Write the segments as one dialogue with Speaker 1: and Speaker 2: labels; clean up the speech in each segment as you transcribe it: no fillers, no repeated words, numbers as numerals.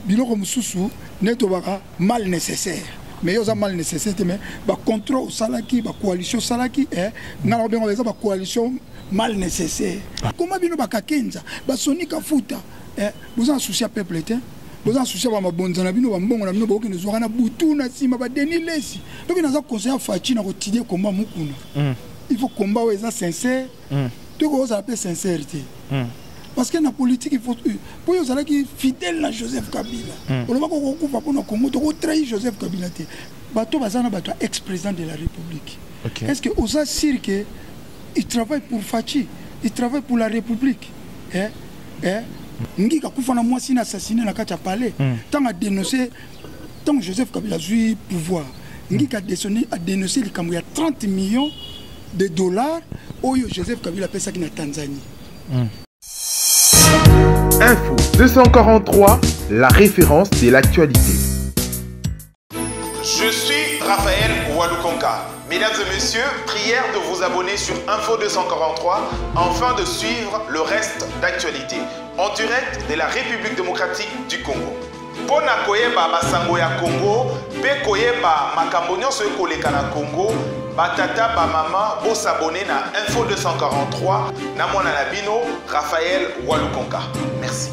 Speaker 1: biloko mususu neto baka mal nécessaire mais yoza mal nécessaire mais ba contrôle salaki ba coalition salaki ngala bengo beza ba coalition mal nécessaire comment bino baka kenza ba sonika futa vous en souciez peuple était vous en souciez ba mabonza na bino ba mbongo na bino ba okene zwaka na butu na sima ba deni lesi donc naza conseiller fachi na kotider combat mukuna il faut combat weza sincère tu ko ça appelle sincérité parce que dans la politique, il faut pour vous allez fidèle à Joseph Kabila. On va qu'on pour nos Congo, on trahir Joseph Kabila. Bateau bazana bateau ex-président de la République. Est-ce que vous assure que il travaille pour Fachi, il travaille pour la République? Ngi kakufa na mwasi na assassiné na kacha palais. Tant à dénoncer, tant Joseph Kabila eu pouvoir. Ngi ka dénoncer le Cameroun, il y a 30 millions de dollars. Oyo Joseph Kabila paie ça qui na Tanzanie.
Speaker 2: Info 243, la référence de l'actualité.
Speaker 3: Je suis Raphaël Walukonka. Mesdames et messieurs, prière de vous abonner sur Info 243 afin de suivre le reste d'actualité en direct de la République démocratique du Congo. Pona koyeba basango ya Congo, pe koyeba makambo nyonso ekoleka na Congo, batata ba mama bo s'abonner na Info 243 na mwana na bino Raphaël Walukonka. Merci.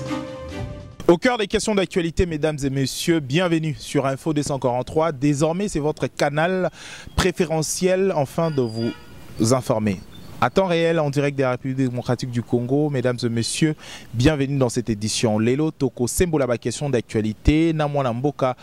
Speaker 4: Au cœur des questions d'actualité, mesdames et messieurs, bienvenue sur Info 243. Désormais, c'est votre canal préférentiel afin de vous informer. À temps réel, en direct de la République démocratique du Congo, mesdames et messieurs, bienvenue dans cette édition. Lelo Toko Sembola, ma question d'actualité. Namwana Mboka,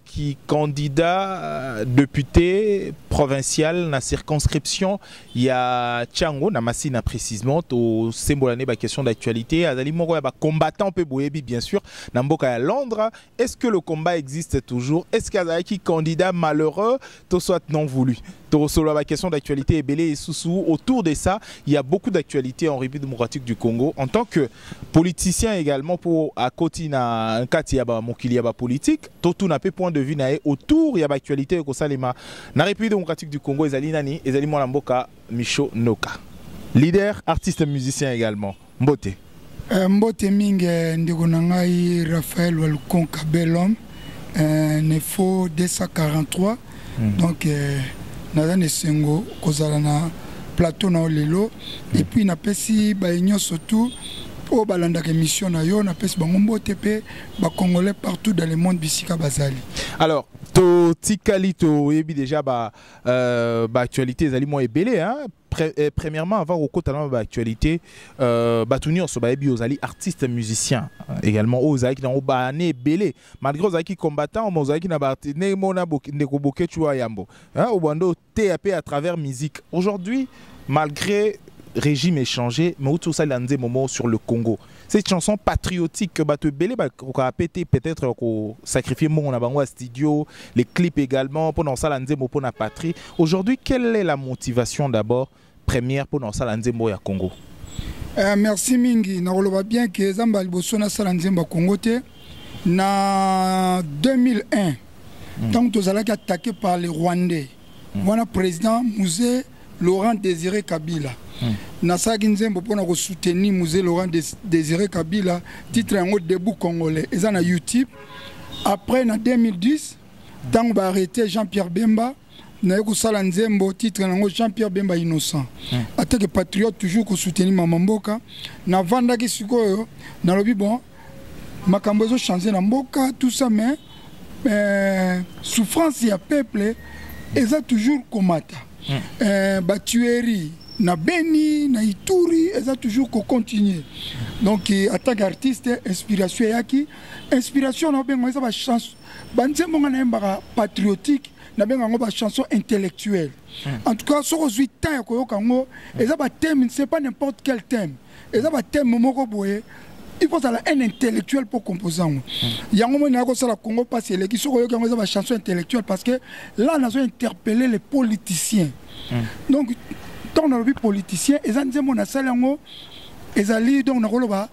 Speaker 4: qui candidat député provincial dans la circonscription. Il y a Tchango, Namassina précisément, au Sembola, ma question d'actualité. Azali Moro, combattant peu Boyebi, bien sûr. Namboka à Londres. Est-ce que le combat existe toujours? Est-ce qu'il y a qui candidat malheureux, tout soit non voulu? Sur la question d'actualité Ebélé et Soussou, autour de ça, il y a beaucoup d'actualités en République démocratique du Congo. En tant que politicien également, pour à côté un cas il y a mokili politique, tout n'a pas point de vue autour il y a actualité au Salema. La République démocratique du Congo, Ezali Nani, Ezali Mboka, Micho Noka. Leader, artiste, musicien également. Mbote.
Speaker 1: Mbote mingi ndeko nangai Raphaël Walukonka Belhomme, Nefo 243. Donc Nadane Sengo, Kozalana, plateau na Olelo, et puis na pesi ba union surtout au balanda émission na yo na pesi bangombo TP ba congolais partout dans le monde bisika bazali.
Speaker 4: Alors to tikali to yebi déjà actualité zali mo ebele hein. Premièrement, avant au côté de l'actualité, Batouni Osobaebi Ozali artiste musicien également Ozali qui n'a pas belé malgré Ozali qui combattant Ozali qui n'a pas né mona boké chua yambo hein au bando TAP à travers musique. Aujourd'hui, malgré régime échangé, mais tout ça landé moment sur le Congo. Cette chanson patriotique que Bato Belé a pété peut-être qu'on sacrifier mon à studio, les clips également pendant ça landé mo pour la patrie. Aujourd'hui, quelle est la motivation d'abord première pour dans ça nzembo ya Congo?
Speaker 1: Merci mingi. Na bien que Zamba liboso na sala nzembo Congo te na 2001 tant que Zalaki attaqué par les Rwandais. Voilà président Musée Laurent Désiré Kabila. Na sagi nzembo pona ko soutenir Musée Laurent Désiré Kabila titre en debout congolais. Et ça na YouTube. Après na 2010 tant ba arrêté Jean-Pierre Bemba na yeko sala nzembo titre nango Jean-Pierre Bemba innocent. Attaque patriote toujours ko soutenir Mamamboka na vanda ki sikoyo na lobi bon makambo zo changer na mboka tout ça mais souffrance ya peuple eza toujours komata. Tuerie na Beni na Ituri eza toujours ko continuer. Donc attaque artiste inspiration yaki inspiration na bengo eza ba chance banzembo ngana mbaka patriotique na benga ngo ba chanson intellectuelle. En tout cas, ce que temps ko yokango, eza ba thème, c'est pas n'importe quel thème. Eza ba thème moko boye. Il faut avoir un intellectuel pour composer. Yango mo na ko sala Congo parce que les qui so yokango eza ba chanson intellectuelle parce que là on a interpellé les politiciens. Donc tant on a vu politiciens, eza nzembo na sala ngo ezali donc na koloba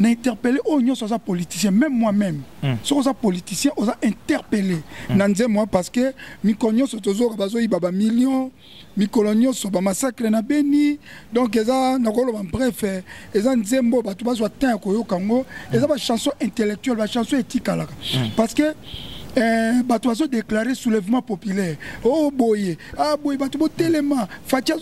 Speaker 1: interpellé oh nyonso za politicien même moi-même so oza politicien oza interpellé nanze moi parce que mikonyo so tozo bazo ibaba millions mikolo nyonso ba massacre na Beni donc eza nakolo ba bref eza nzembo batu bazwa temps koyoka ngo eza ba chanson intellectuelle ba chanson éthique parce que bato bazo déclaré soulèvement populaire oh boye ah boye bato bo telema fatia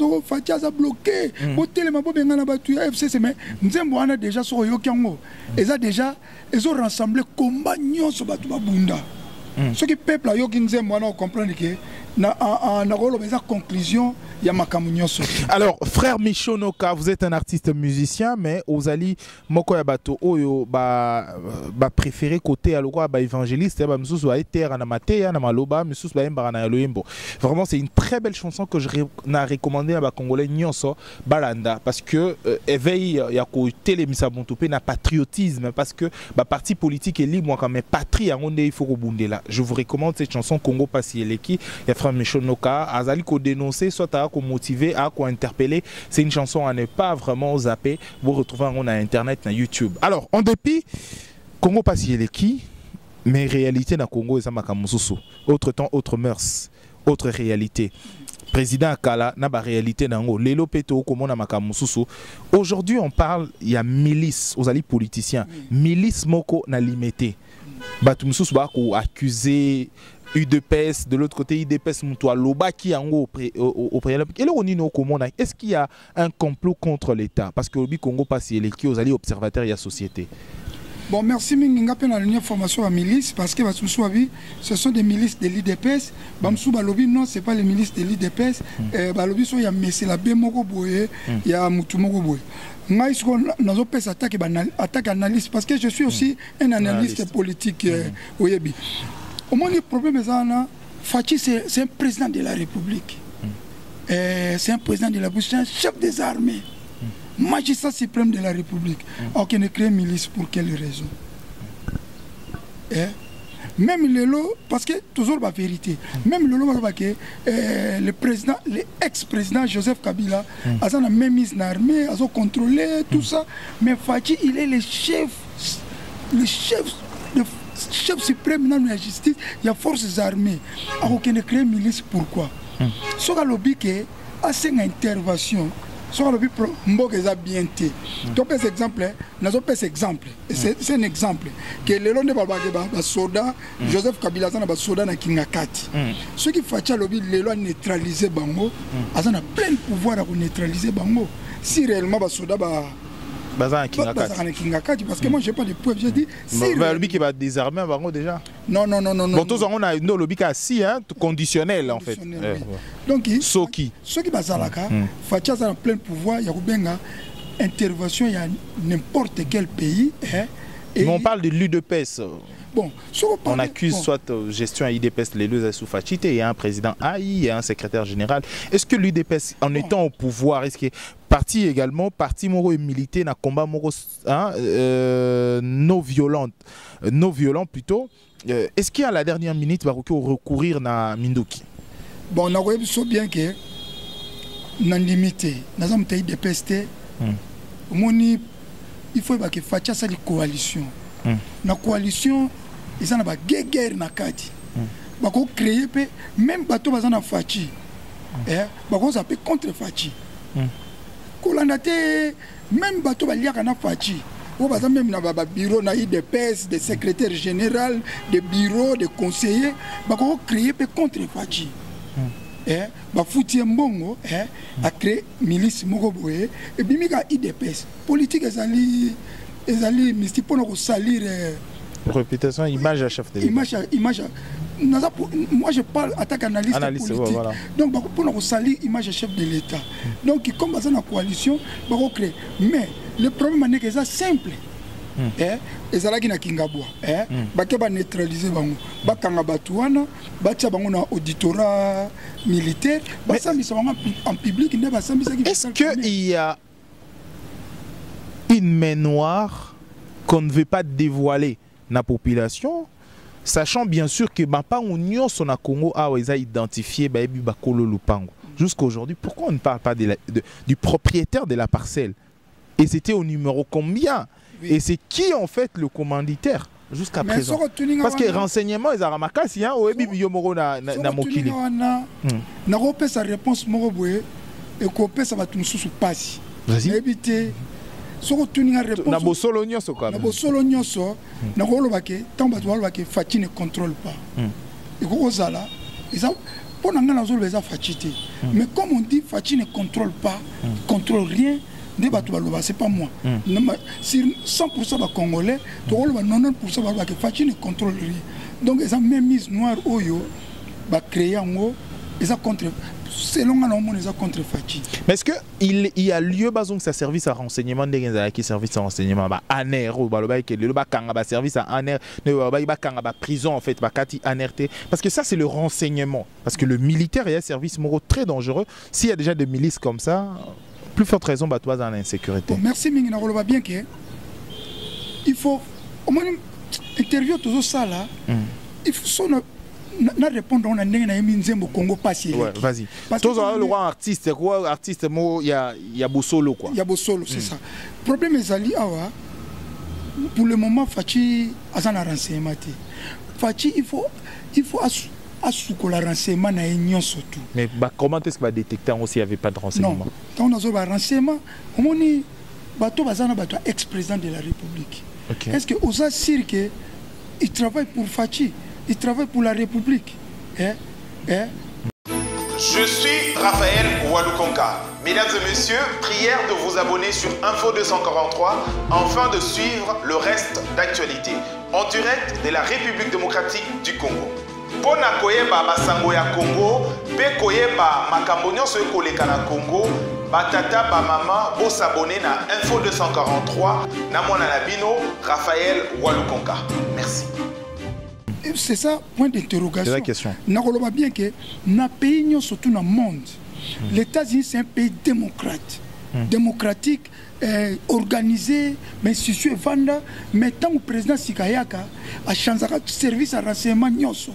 Speaker 1: za bloqué bo telema bo benga na bato ya FCC mais nzembo wana déjà so yoki ngo eza déjà ezo rassembler combat nyonso bato babunda ce qui peuple yoki nzembo wana comprendre que na rolo beza conclusion ya makamu nyonso.
Speaker 4: Alors frère Michonoka, vous êtes un artiste musicien mais ozali moko ya bato oyo ba préféré côté aloko ba évangéliste ba msusu ba terre na mateya na maloba msusu ba yemba na loyembo. Vraiment c'est une très belle chanson que je na recommandé à ba congolais nyonso balanda parce que éveil ya ko télémisa bontope na patriotisme parce que ba parti politique est libre quand même patrie ngonde il faut rebundela. Je vous recommande cette chanson Congo Pasieleki ya frère Michonoka azali ko dénoncer soit à ko motiver à ko interpeller. C'est une chanson à ne pas vraiment zapper. Vous retrouvez en internet na YouTube. Alors en dépit Congo Pasieleki mais réalité na Congo eza makamususu. Autre temps, autre mœurs, autre réalité. Président Akala na ba réalité nango lelo peto komona makamususu. Aujourd'hui on parle il y a milice aux alliés politiciens. Milice moko na limité. Batu mususu ba ko accuser UDPS, de l'autre côté UDPS Moutoua Loba qui est en haut au préalable. Est-ce qu'il y a un complot contre l'État? Parce que le Congo passe les qui aux alliés observateurs et à la société.
Speaker 1: Bon, merci Minginga pour la dernière formation à milice parce que ce sont des milices de l'IDPS. Bamsou Balobi, non, ce n'est pas les milices de l'IDPS. Balobi, il y a Messi la Bémoko Boye, il y a Moutoumoko Boye. Moi, je peux attaque analyse parce que je suis aussi un analyste politique. Au moins, le problème est que Fachi, c'est un président de la République. C'est un président de la République, c'est un chef des armées. Magistrat suprême de la République. Alors qu'il ne crée milice pour quelle raison? Même le lot, parce que toujours la vérité, même le lot, le président, l'ex-président Joseph Kabila, a la même mise en armée, a contrôlé tout ça. Mais Fachi, il est le chef suprême dans la justice, il y a forces armées. Alors qu'il ne crée milice, pourquoi? Ce que l'objet est assez une intervention. Ce que l'objet est bien été. Donc, par exemple, c'est un exemple. Que le long de soda, Joseph Kabila a soda na Kingakati. Ce qui fait que l'objet est neutralisé, il a plein de pouvoir à neutraliser. Si réellement soda parce que moi j'ai pas de preuves, j'ai dit
Speaker 4: le lobby qui va désarmer déjà.
Speaker 1: Non.
Speaker 4: Bon, tous on a un lobby qui est conditionnel en fait.
Speaker 1: Donc
Speaker 4: ceux qui
Speaker 1: bazalaka Facha a plein pouvoir, il y a benga intervention il y a n'importe quel pays
Speaker 4: mais on parle de l'UDPS.
Speaker 1: Bon,
Speaker 4: on accuse soit gestion à l'UDPS, les deux sous Fachité, il y a un président AI, il y a un secrétaire général. Est-ce que l'UDPS, en étant au pouvoir, est-ce que parti également, parti moro et milité, na combat moro non violent plutôt, est-ce qu'il y a la dernière minute va recourir na Minduki?
Speaker 1: Bon, on a bien que nan limité, nous avons été dépestés. Il faut que Facha sa coalition. La coalition, ils ont une guerre na kati. Bako créer même bateau bazana Fachi. Bako ça peut contre Fachi. Kolandate même bateau baliaka na Fachi. Ou bazana même na bureau na IDPS, des secrétaires généraux, des bureaux, des conseillers, bako créer contre Fachi. Bafouti mbongo a créé milice moko boye et bimika IDPS. Politique ezali misti pour salir
Speaker 4: réputation, image à chef de l'État.
Speaker 1: Image moi je parle attaque analyste politique. Voilà. Donc pour salir image à chef de l'État. Donc comme dans la coalition, on crée. Mais le problème est que c'est simple. Ezalaki na Kingabwa bake ba neutraliser bango bakanga batuana batia bango na auditorat militaire basambisa bango en public ne basambisa ki.
Speaker 4: Est-ce que il y a une main noire qu'on ne veut pas dévoiler la population, sachant bien sûr que pas union son Congo a identifié Bakolo Lupango. Jusqu'à aujourd'hui, pourquoi on ne parle pas du propriétaire de la parcelle? Et c'était au numéro combien?
Speaker 1: Oui.
Speaker 4: Et c'est qui en fait le commanditaire jusqu'à présent? Parce que renseignement, ils ont remarqué, il y a un mokili.
Speaker 1: Na sa réponse moroboé et qu'on ça va tout sous passe.
Speaker 4: Vas-y.
Speaker 1: Éviter. Soko tuninga réponse.
Speaker 4: Na bosolo nyonso quand même.
Speaker 1: Na bosolo nyonso. Na rolo baké tant bato walo baké Fachi ne contrôle pas. Et ko zala, ça pour n'anga na zolo beza Fachi té. Mais comme on dit Fachi ne contrôle pas, contrôle rien. C'est pas moi. Sur 100% des Congolais, 90% de Fachi ne contrôle rien. Donc, ils ont même mise noire au yo, créé en haut, ils ont contre. Selon nous, ils ont contre Fachi.
Speaker 4: Mais est-ce qu'il y a lieu, que ça service à renseignement, qui service à renseignement, ANR, ou le service à ANR, prison en fait, parce que ça c'est le renseignement. Parce que le militaire est un service moraux très dangereux. S'il y a déjà des milices comme ça, plus forte raison bah toi dans l'insécurité.
Speaker 1: Bon, merci Mingina Roloba bien que il faut au moins interview tout ça là. Il faut son na répondre on a ndenge na au Congo passé.
Speaker 4: Ouais, vas-y. Tous le roi artiste quoi artiste mo il y a Bosolo quoi. Il
Speaker 1: y a Bosolo c'est ça. Problème est ali awa pour le moment Fachi azana renseignement. Fachi il faut à la renseignement na union surtout.
Speaker 4: Mais bah, comment est-ce que va détecter aussi il n'y avait pas de renseignement?
Speaker 1: Non, quand on a un renseignement, on dit bateau bazana bateau ex-président de la République. Okay. Est-ce que osa sir que il travaille pour Fachi, il travaille pour la République?
Speaker 3: Je suis Raphaël Walukonka. Mesdames et messieurs, prière de vous abonner sur Info 243 afin de suivre le reste d'actualité en direct de la République démocratique du Congo. Pona koyeba basango ya Congo, pe koyeba makambo nyonso ekoleka na Congo, batata ba mama bo s'abonner na Info 243 na mwana na bino Raphaël Walukonka. Merci.
Speaker 1: C'est ça point d'interrogation.
Speaker 4: C'est la question.
Speaker 1: Na koloba bien que na pays surtout dans le monde, les États-Unis c'est un pays démocrate, démocratique, organisé, mais si je suis vanda, mais tant que le président Sikayaka a changé de service à renseignement nyonso.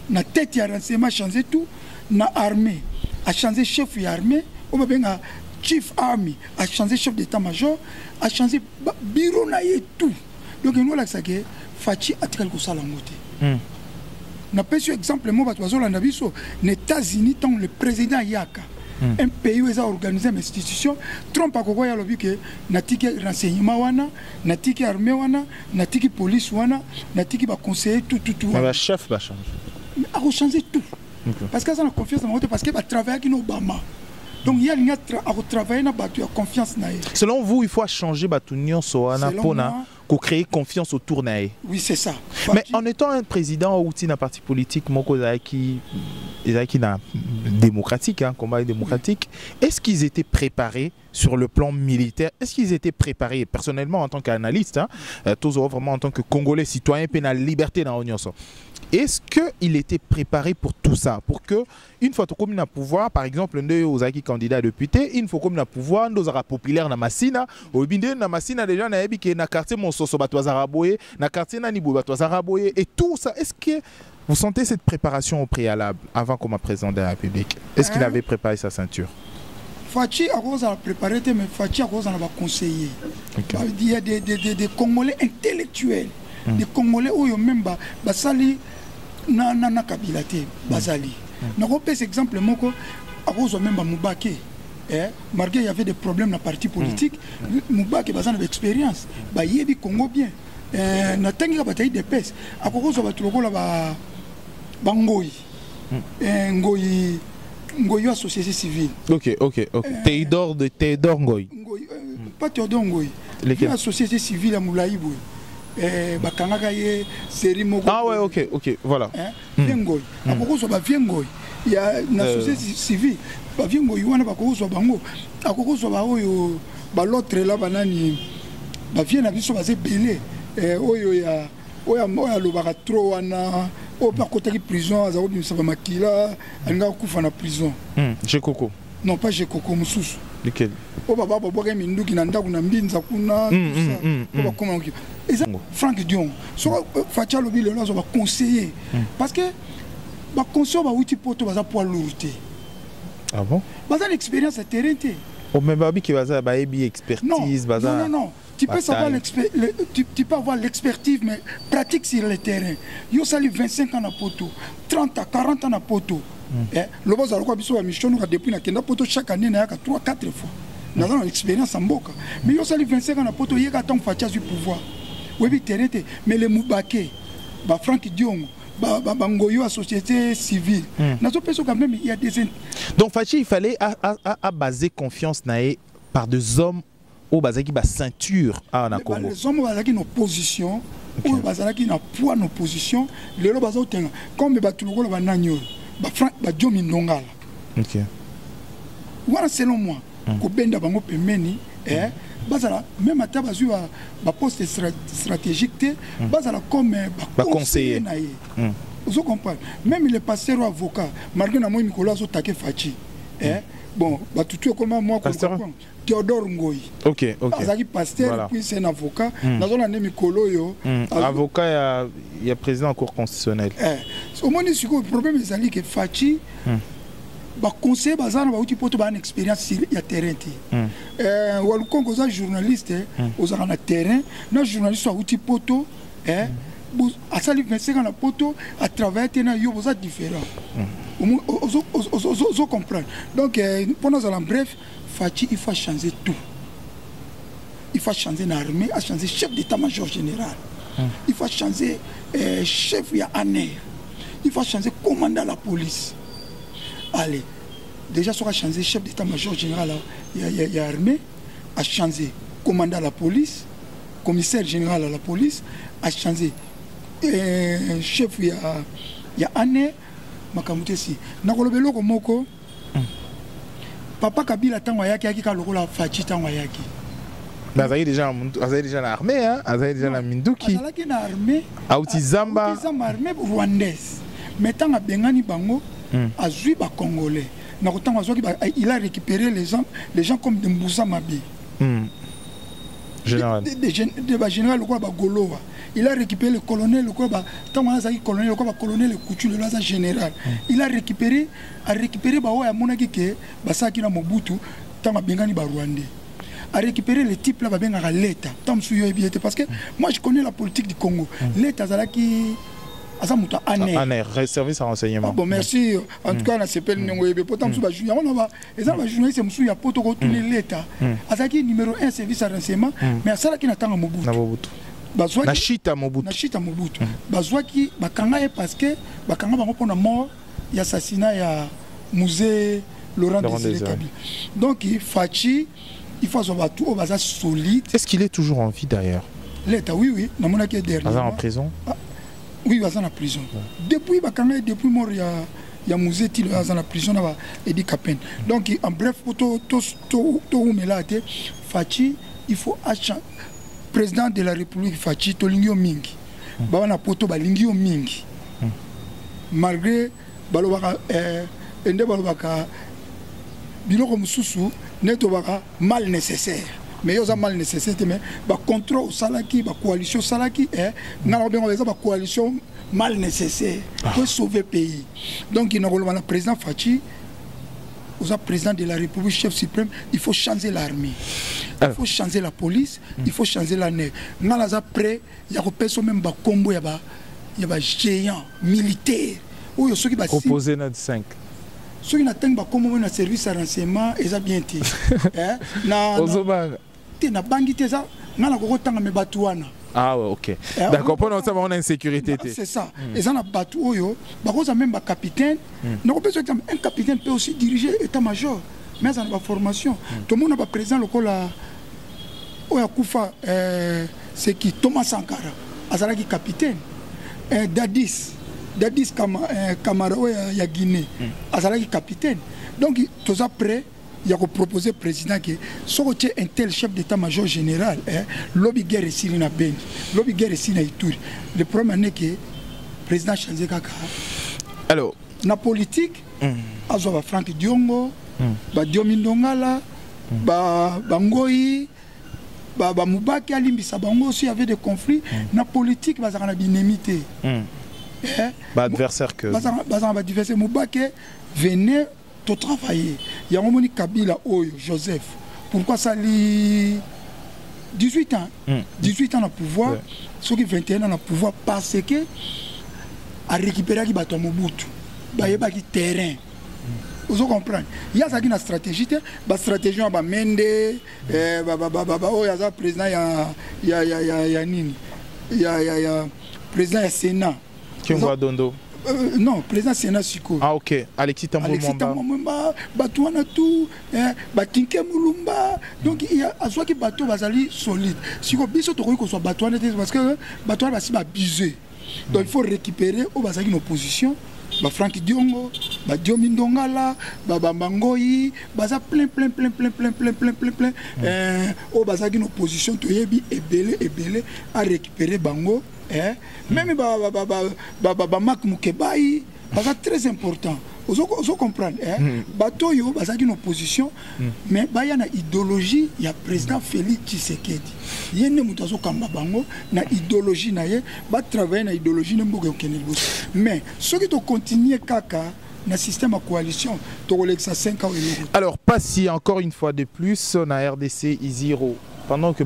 Speaker 1: Na tête ya renseignement changé tout, na armée a changé chef de l'armée, on va bien chief army a changé chef d'état-major, a changé bureau na et tout. Donc nous là ça que Fachi a tiré le sala ngote. Na pèse exemple moi bato bazola na biso, les États-Unis tant le président Yaka. Un pays où ils ont organisé une institution, Trump a dit que que natiki renseignement wana, natiki armée wana, natiki police wana, natiki ba conseiller tout.
Speaker 4: Mais le chef va changer.
Speaker 1: A changer tout. Parce que ça a confiance en moi parce que va travailler avec Obama. Donc il y a une travailler na batu confiance na.
Speaker 4: Selon vous, il faut changer batunion soana pona pour créer confiance autour na.
Speaker 1: Oui, c'est ça.
Speaker 4: Mais en étant un président ou un parti politique moko qui démocratique, hein, combat démocratique, est-ce qu'ils étaient préparés sur le plan militaire? Est-ce qu'ils étaient préparés personnellement en tant qu'analyste, hein, toujours vraiment en tant que Congolais citoyen, pénal liberté dans l'Union? Est-ce qu'il était préparé pour tout ça? Pour que, une fois que tu as pouvoir, par exemple, nous avons candidat député, une fois que tu as pouvoir, nous avons populaire dans Massina, au Binde, dans Massina, déjà, dans le quartier Monsoso, dans le quartier Nanibou, et tout ça. Est-ce que vous sentez cette préparation au préalable avant comme président de la République? Est-ce qu'il avait préparé sa ceinture?
Speaker 1: Fachi a préparé, mais Fachi a conseillé. Il y a des Congolais intellectuels, des Congolais où même basali na kabilate basali. N'a pas exemple moko a même Moubake. Malgré il y avait des problèmes dans le parti politique, Moubake basana d'expérience. Ba yebi Congo bien. Na tangi bataille de pes. A cause ba tuloko la ba Ngoi Ngoi société civile.
Speaker 4: Ok. Théodore Ngoi.
Speaker 1: Pas Théodore Ngoi. La société civile à Moulaïbou. Bakangaka ye série moko.
Speaker 4: Ah ouais, ok, voilà.
Speaker 1: Ngoi. A cause ba Ngoi. Il y a une société civile. Ba Ngoi wana ba cause ba bango. A cause ba oyo ba l'autre là banani. Ba vient na biso ba se belé. Oyo ya oya lobaka trop wana. Au côté de prison, à Zaobi Sabamakila, elle a coupé en prison.
Speaker 4: J'ai Coco.
Speaker 1: Non, pas j'ai Coco, Moussous.
Speaker 4: Lequel?
Speaker 1: Au Baba, Boboga Mindou qui n'a pas de Zakuna. Et ça, Franck Dion. Soit Fatia Lobi, le va conseiller. Parce que, le conseil va outil pour toi, pour l'outil.
Speaker 4: Ah bon?
Speaker 1: Parce que l'expérience est terrain.
Speaker 4: Oh, mais Babi qui va avoir expertise.
Speaker 1: Non. Tu peux savoir tu peux avoir l'expertise, mais pratique sur le terrain. Yo sali 25 ans à poto, 30 à 40 ans à poto. Le boss a quoi mission depuis na kenda poto chaque année na 3-4 fois. Nous avons l'expérience en boka. Mais yo sali 25 ans à poto, il y a tant fatia du pouvoir. Oui, mais les Moubake, Franck Diong, Bangoyo à société civile. Quand même, il y a des...
Speaker 4: Donc Fachi, il fallait à baser confiance par des hommes au Bazaki ba ceinture à na Congo.
Speaker 1: Les hommes Bazaki nos positions, au Bazaki na poids nos positions, les lois Bazao tenga comme Batulugo la Banagno, Franck Badiomi Ndongala. OK. Voilà selon moi, ko benda bango pemeni bazala même à tabazu ba poste stratégique bazala comme conseiller na ye. Vous comprenez? Même les pasteurs avocats, malgré na moi Nicolas zo taqué Fachi. Bon, bah tout comment moi comprends. Théodore Ngoyi.
Speaker 4: OK.
Speaker 1: Azaki pasteur puis c'est un avocat. Dans on a né Mikolo yo.
Speaker 4: Avocat il y a président en cour constitutionnelle.
Speaker 1: Au moins le problème est que Fachi ba conseil bazana ba uti poto ba une expérience sur ya terrain ti. Walu Congo za journaliste ozaka na terrain, na journaliste wa uti poto à sali 25 ans la poto à travers tena yo boza différent. Vous comprenez. Donc pendant en bref, Fachi il faut changer tout. Il faut changer l'armée, à changer chef d'état-major général. Il faut changer chef ya ANER. Il faut changer commandant de la police. Allez, déjà ça va changer chef d'état-major général, il y a armée, à changer commandant de la police, commissaire général à la police, à changer chef il y a ANER, makamute si. Nakolobelo ko moko. Papa Kabila tango yaki yaki ka lokola Fachi tango yaki.
Speaker 4: Azali déjà l'armée hein, azali déjà la Minduki.
Speaker 1: Azali na armée.
Speaker 4: Auti Zamba.
Speaker 1: Auti Zamba armée rwandaise. Mais tango bengani bango azui ba congolais. Na ko tango azwaki il a récupéré les gens comme de Mbusa Mabi.
Speaker 4: Général.
Speaker 1: Des général lokola ba Golowa. Il a récupéré le colonel, le quoi, tant on a dit colonel, le quoi, colonel, le coutu, le laza général. Il a récupéré bah ouais, à mon avis que bah ça qui n'a Mobutu, tant à Bengani bah Rwandais. A récupéré les types là, bah bien à l'État. Tant me bien parce que moi je connais la politique du Congo. L'État ça là qui Azamuta ANER,
Speaker 4: service à renseignement.
Speaker 1: Bon merci. En tout cas on a s'appelle Nengoyebe. Pourtant me junior on va. Et ça va journaliste me souya poto retourner l'État. Azaki numéro 1 service à renseignement, mais ça là qui n'attend Mobutu.
Speaker 4: Nashita Mobutu.
Speaker 1: Bazwaki bakanga parce que bakanga bango pona mort y assassinat ya musée Laurent Désiré Kabila. Donc Fachi il faut avoir tout au bazar solide.
Speaker 4: Est-ce qu'il est toujours en vie d'ailleurs?
Speaker 1: L'État oui, na mona qui dernier.
Speaker 4: Bazar en prison?
Speaker 1: Oui, bazar en prison. Depuis bakanga depuis mort ya musée ti bazar en prison na ba Edi Kapen. Donc en bref to melate Fachi il faut acheter président de la République Fachi Tolingio Mingi. Bana poto balingio Mingi. Malgré balobaka ende balobaka biloko mususu neto baka mal nécessaire. Mais yoza mal nécessaire mais ba contrôle salaki ba coalition salaki ngala bien ba coalition mal nécessaire pour sauver pays. Donc il n'a pas président Fachi aux président de la République, chef suprême, il faut changer l'armée, il faut changer la police, il faut changer l'ANER. Nous après, il y a même des combos, il y a des géants militaires.
Speaker 4: Opposé notre 5.
Speaker 1: Ceux qui n'atteignent pas comme un service à renseignement, ils ont bien été.
Speaker 4: Ah ouais, ok. D'accord, pendant ça, on a une sécurité.
Speaker 1: C'est ça. Et ça, on a battu, même un capitaine. Un capitaine peut aussi diriger l'état-major, mais ça n'a pas formation. Tout le monde n'a pas présent, c'est qui Thomas Sankara, Azalaki capitaine. Dadis Camara, il y a Guinée, Azalaki capitaine. Donc, tous après, il y a proposé au président que si on a un tel chef d'état-major général, lobby guerre ici na Ben, lobby guerre ici na Ituri. Le problème est que le président change kaka.
Speaker 4: Alors,
Speaker 1: na politique, azo Franck Diongo, ba Diomi Ndongala, ba Ngoyi, ba Mubaki alimbisa bango aussi avait des conflits. Na politique, ba zana binemité.
Speaker 4: Ba adversaire que.
Speaker 1: Ba zana adversaire Mubaki venait travailler. Il y a un Kabila Oyo, Joseph. Pourquoi ça li 18 ans. 18 ans na pouvoir, ceux qui 21 ans na pouvoir parce que a récupérer qui bateau Mobutu. Ba yeba qui terrain. Vous comprenez? Il y a ça qui une stratégie, ba stratégie ba mende oh ya za président ya nini. Il y a président du Sénat.
Speaker 4: Kimwa Dondo.
Speaker 1: Non, président Sénat Siko.
Speaker 4: Ah ok, Alexis Tambo
Speaker 1: Mwamba. Batouana tout, Batinke Moulumba. Donc il y a à soit que bateau bazali solide. Si on biso to ko soit Batouana parce que Batouana va se abuser. Donc il faut récupérer au bazali une opposition. Franck Diongo, Diomi Ndongala, Bangoyi, baza plein. Au bazali une opposition to yebi ebele à récupérer Bango. Même Mak Mukebaï, c'est très important. Vous comprenez? Bateau yo, c'est une opposition, mais il y a une idéologie, il y a le président Félix Tshisekedi. Il y a une idéologie, il travailler une idéologie, mais ceux qui continuent kaka, dans le système de coalition, tu as 5 ans.
Speaker 4: Alors, pas si encore une fois de plus, on a RDC Iziro. Pendant que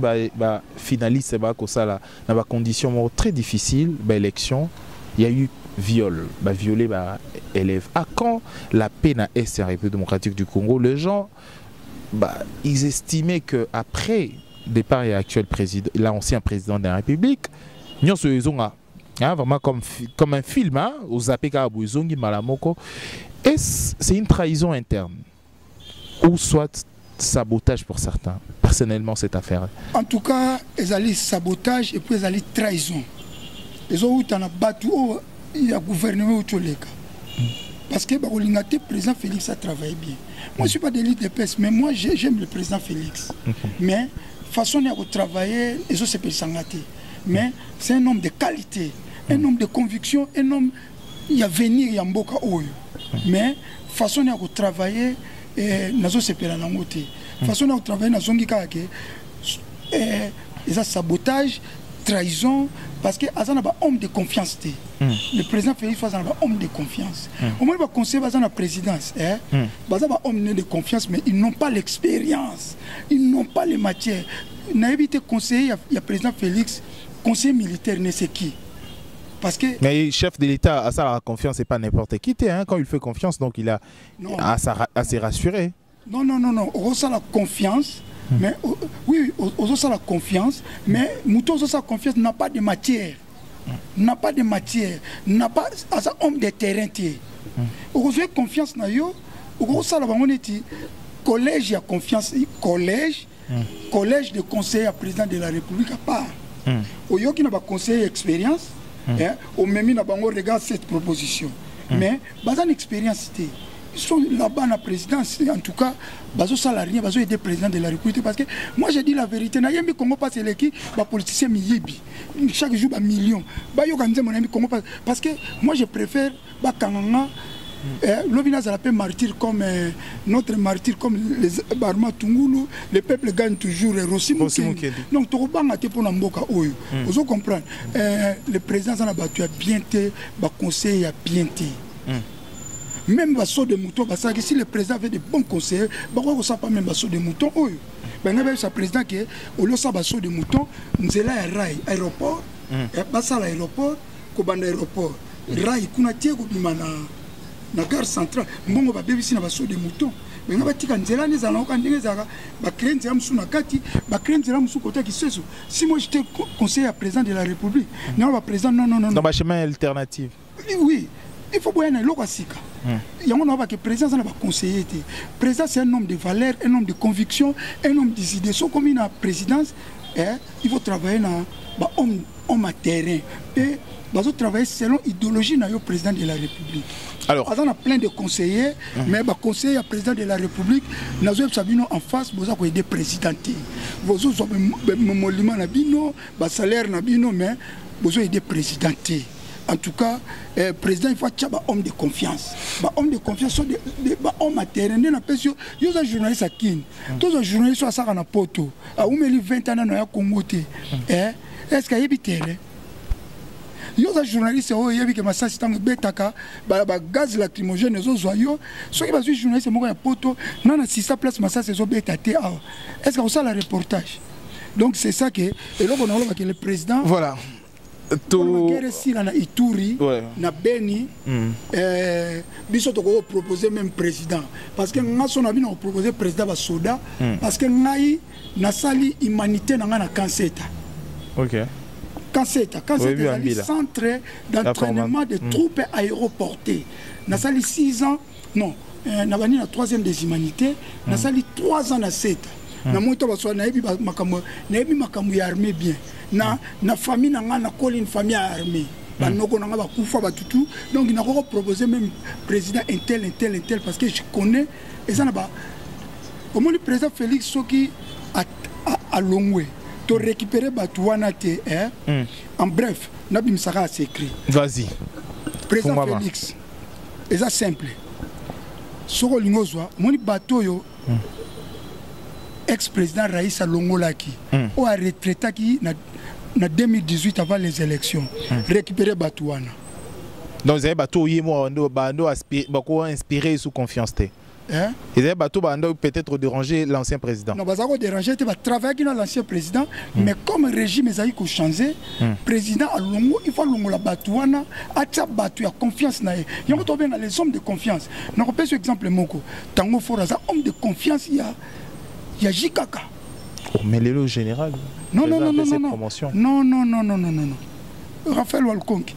Speaker 4: finaliste dans des conditions très difficiles, élection, il y a eu viol, violé élève. À quand la paix dans l'Est République démocratique du Congo, les gens, ils estimaient que après départ et actuel président, l'ancien président de la République, nous sommes vraiment comme un film, aux APK Abouizongi Malamoko, et c'est une trahison interne, ou soit sabotage pour certains. Personnellement, cette affaire.
Speaker 1: En tout cas, ils allaient sabotage et puis ils allaient trahison. Ils ont battu le gouvernement au Tcholeka. Parce que le président Félix a travaillé bien. Moi, je ne suis pas d'élite de peste, mais moi, j'aime le président Félix. Mais façon de travailler, ils ont se sangaté. Mais c'est un homme de qualité, un homme de conviction, un homme il y a venir, il y a mboka oyo. Mais façon de travailler, nazo sepela nangote. Façon de travailler nazo ngika ke sabotage, trahison, parce que azana ba homme de confiance. Le président Félix Fazana ba homme de confiance. Au moins ba conseiller bazana présidence, bazana ba homme de confiance, mais ils n'ont pas l'expérience, ils n'ont pas les matières. N'a évité conseiller, il y a président Félix, conseiller militaire, ne sais qui. Parce que
Speaker 4: mais chef de l'État, à ça la confiance, c'est pas n'importe qui. Quand il fait confiance, donc il a à se rassurer.
Speaker 1: Non. On a la confiance, mais oui, on a la confiance, mais Mouton a la confiance n'a pas de matière. N'a pas de matière, n'a pas un homme de terrain. On a confiance na yo, on a la collège, il y a confiance, collège de conseiller à président de la République à part. Au yo qui n'a pas conseiller expérience. Au même moment, on regarde cette proposition. Mais, il y a une expérience. Ils sont là-bas à la présidence. En tout cas, ils sont salariés, ils sont aidés président de la République. Parce que moi, j'ai dit la vérité. Il y a un Congo passe l'équipe, les politiciens miyibi. Chaque jour, il y a millions. Parce que moi, je préfère Kanganga. L'Obina Zalapé martyr comme notre martyr, comme les Barma Tungulu, le peuple gagne toujours Rossi Mukendi. Donc, tu as pour Namboka Oyo. Vous comprenez? Le président a battu à bien té, le conseil a bien té. Même le saut de mouton, parce que si le président avait de bons conseillers, pourquoi on ne sait pas même le saut de mouton? Ben, il y a un président qui est au lieu de saut de mouton, nous sommes là à l'aéroport, à l'aéroport, à l'aéroport. Rail, na gare centrale mbongo ba bebisi na baso de mouton benga batika nzela neza na okandenge zaka ba créer ya musu na kati ba créer nzela musu côté kiseso. Si moi j'étais conseiller à président de la République non ba président non
Speaker 4: dans ba chemin alternatif.
Speaker 1: Oui, il faut bien aller lokasika. Yango na ba que président ça na ba conseiller té. Président c'est un homme de valeur, un homme de conviction, un homme des idées. So comme une présidence il faut travailler na ba homme à terrain et ils travailler selon l'idéologie du président de la République. Alors, on a plein de conseillers, mais les conseillers du président de la République, nous avons en face, nous avons des présidents. Nous avons des salaires, mais nous avons des présidents. En tout cas, le président, il faut être un homme de confiance. Un homme de confiance, un homme à terrain. Il y a des journalistes qui sont tous les journalistes qui sont à Poto. Il y a 20 ans au Congo. Est-ce qu'il y a des terrains? Il y a des journalistes qui ont dit que le gaz lacrymogène est zoyo. Ceux qui ont dit journalistes qui ont dit que le place est-ce que vous avez le reportage? Donc c'est ça que et là on a que le président
Speaker 4: voilà
Speaker 1: to na Ituri na Beni biso to proposer même président parce que ngaso na bino proposer président ba soda parce que ngai na sali humanité na ngana kanseta. OK. Kanseta le centre d'entraînement de troupes aéroportées. Na sali 6 ans non na bani na 3e des humanités na sali 3 ans na 7. Na moto ba so na yebi makambo ya armée bien. Na famille na colle une famille armée banoko na ba kufa batutu donc il n'a pas proposé même président intel parce que je connais et ça na ba au moins le président Félix Soki a longwe to récupérer batuana te en bref na bimsaka s'écrit vas-y président Félix et ça simple soko lingozwa moni bato yo ex-président Raïssa Longolaki ou a retraité qui en 2018 avant les élections, récupérer Batouana.
Speaker 4: Donc, vous avez inspiré sous confiance. Ils avaient peut-être dérangé l'ancien président.
Speaker 1: Non, ils ont dérangé, ils ont travaillé avec l'ancien président, mais comme le régime a changé, le président a il faut que la Batouana a confiance. Il y a les hommes de confiance. Je vais par exemple, Tango Foraza, homme de confiance, il y a Jikaka.
Speaker 4: Oh, mais le général.
Speaker 1: Non. Raphaël Walkonki.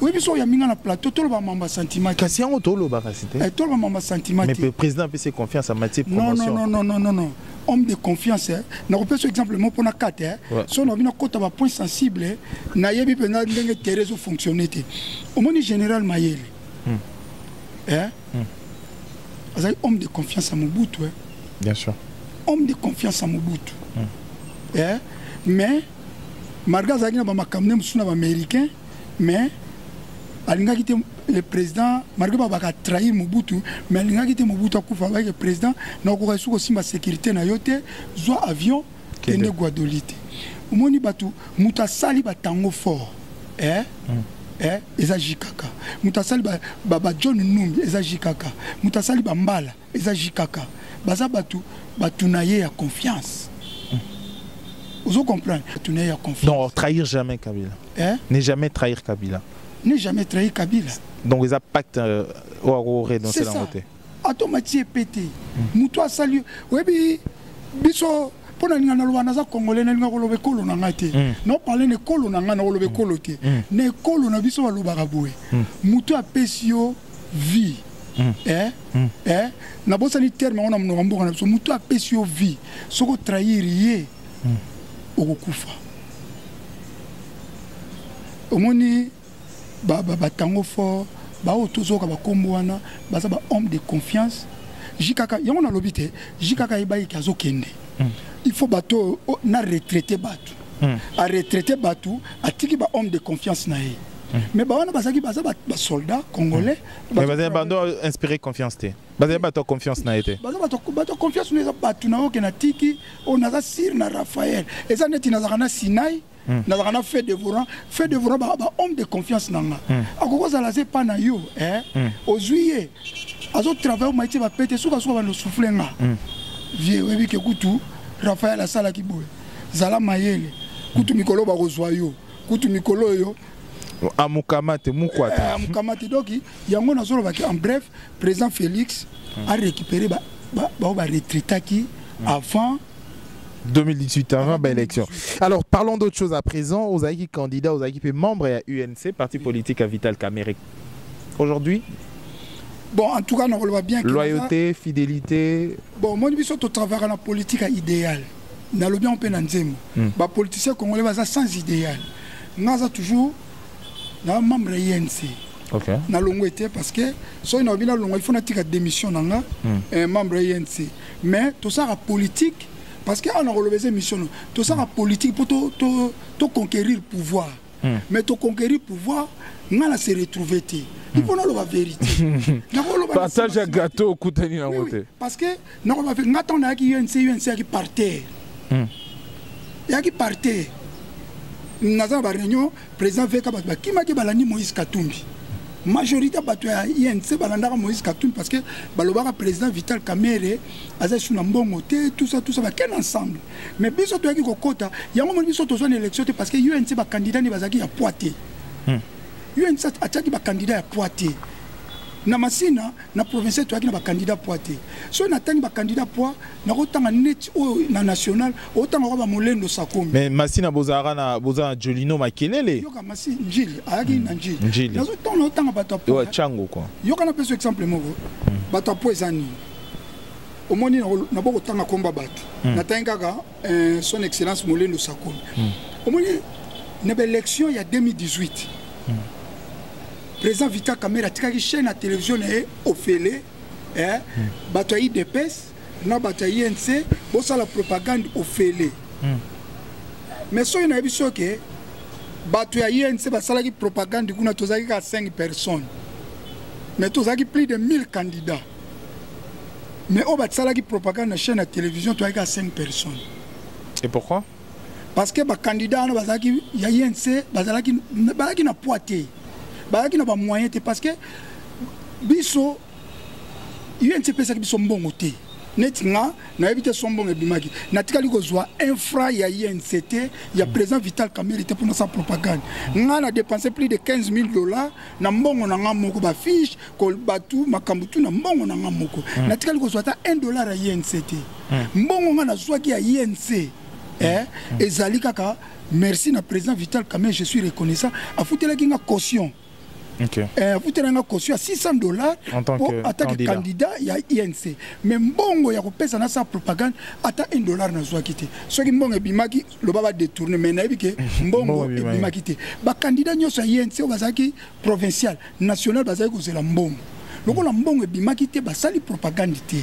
Speaker 1: Oui, il y a un plateau, tout le monde a sentiment.
Speaker 4: Mais le président a fait confiance à Mathieu promotion.
Speaker 1: Non. Homme de confiance. Je vais par exemple, pour la 4, si on a un point sensible, on a un terrain qui fonctionne. Au moins, le général Mayele. Homme de confiance à Mobutu.
Speaker 4: Bien sûr.
Speaker 1: Homme de confiance à Mobutu. Mais, Marga Zagina Bamakamne Moussuna américain, mais le président, Marga Baka trahi Mobutu, mais il a quitté Mobutu avec le président, n'a pas aussi ma sécurité na yote, soit avion, et ne guadolite. Au moni batu, Mouta Sali Batango fort. Eza Jikaka. Mouta Sali Baba John Numbi, Eza Jikaka. Mouta Sali Bambala, Eza Jikaka. Baza batu, batunaye à confiance. Vous comprenez? Batunaye à confiance.
Speaker 4: Non, trahir jamais Kabila. Ne jamais trahir Kabila.
Speaker 1: Ne jamais trahir Kabila.
Speaker 4: Donc ils ont pacte au
Speaker 1: c'est ça. Automatique pété. Moutoua salut. Oui, biso. Pour les Congolais, nous avons le colo na ngate. Non parler de colo na ngana le colo te. Ne colo na biso balu baraboué. Moutoua pesio vie. Na bosa ni terme on a mnombo na biso moutoua pesio vie. Soko trahir yé. Okukufa. Omoni tango fort ba otozoka ba komboana baza ba homme de confiance. Jikaka yona lobité Jikaka ibayi kazo kende. Il faut bateau na retraité batu. A retraité batu a tiki ba homme de confiance na ye. Mais ba wana basaki baza ba soldat congolais.
Speaker 4: Mais baza bando inspiré confiance te. Baza bato confiance na été.
Speaker 1: Baza bato confiance na batu na oke na tiki on a sir na Raphaël. Et ça neti na zakana Sinai. Na zakana fait devorant ba homme de confiance na nga. Akoko za laze pa na yo au juillet. Azo travail maïti ba pété souka ba no souffler nga. Vieux webi ke kutu Raphaël asala kiboye. Zala mayele. Kutu mikolo ba kozwa yo. Kutu mikolo yo.
Speaker 4: Amukamate mukwata.
Speaker 1: Amukamate doki yango na zolo baki en bref président Félix a récupéré ba retraité qui avant
Speaker 4: 2018 avant l'élection. Alors parlons d'autre chose à présent. Aux équipes candidats, aux équipes membres à UNC, parti politique à Vital Kamerhe. Aujourd'hui.
Speaker 1: Bon, en tout cas, on voit bien que
Speaker 4: loyauté, fidélité.
Speaker 1: Bon, moi, je suis au travail dans la politique idéale. Dans le bien, on peut l'enzemer. Les politiciens congolais sont sans idéal. Nous sommes toujours dans le membre de l'INC.
Speaker 4: Ok.
Speaker 1: Dans l'ongouette, parce que si on a vu il faut que démission dans le membre de l'INC. Mais tout ça, la politique, parce qu'on a relevé ces missions, tout ça, la politique pour conquérir le pouvoir. Mais pour conquérir le pouvoir, on a se retrouver. Il faut nous la vérité.
Speaker 4: Partage un gâteau au Koutani na côté.
Speaker 1: Parce que nous avons fait n'attendons qu'il y ait UNC qui partait. Il y a qui partait. Nous avons réunion président Veka qui m'a dit balani Moïse Katumbi. majorité bato ya INC balandaka Moïse Katumbi parce que balobaka président Vital Kamerhe aza sous na mbongo te tout ça va ken ensemble mais biso to yaki kokota yango mo biso to zone élection te parce que UNC ba candidat ni bazaki ya poité UNC ataki ba candidat ya poité na Masina na province to yaki na ba candidat poité so na tangi ba candidat poa na kotanga net o na national o tanga ko ba Molendo Sakomi
Speaker 4: mais Masina bozara na boza Jolino Makelele
Speaker 1: yoka Masina Njili ayaki na Njili nazo tanga bato poa
Speaker 4: yo chango quoi
Speaker 1: yoka na peso exemple moko bato poa ezani omoni na boko tanga komba bato na tangaka son excellence Molendo Sakomi omoni na élection il y a 2018 président Vital Kamerhe atikaki chaîne à télévision et Ofele bato IDPS na bato INC bosa la propagande Ofele mais so ina biso ke bato ya INC basalaki propagande kuna tozaki ka 5 personnes mais tozaki plus de 1000 candidats mais au basalaki propagande na chaîne à télévision tozaki ka 5 personnes
Speaker 4: et pourquoi
Speaker 1: parce que ba candidat na bazaki ya INC bazalaki na poité bazalaki na ba moyen te parce que biso UNC pesa biso mbongo te neti nga na ebite sombongo ebimaki natikali kozwa infra ya INCT ya président Vital Kamerhe te pour sa propagande nga na dépensé plus de $15,000 na mbongo na nga moko ba fiche ko batu makambutu na mbongo na nga moko natikali kozwa ta $1 ya INCT mbongo nga na zwaki ya INC ezali kaka merci na président Vital Kamerhe je suis reconnaissant afutelaki nga caution afutelanga caution à $600
Speaker 4: en tant
Speaker 1: que candidat ya INC mais mbongo ya kopesa na sa propagande ata $1 na zwaki te soki mbongo ebimaki loba ba détourner mais na ebike mbongo ebimaki te ba candidat nyoso ya INC bazaki provincial national bazaki kozela mbongo lokola mbongo ebimaki te basali propagande te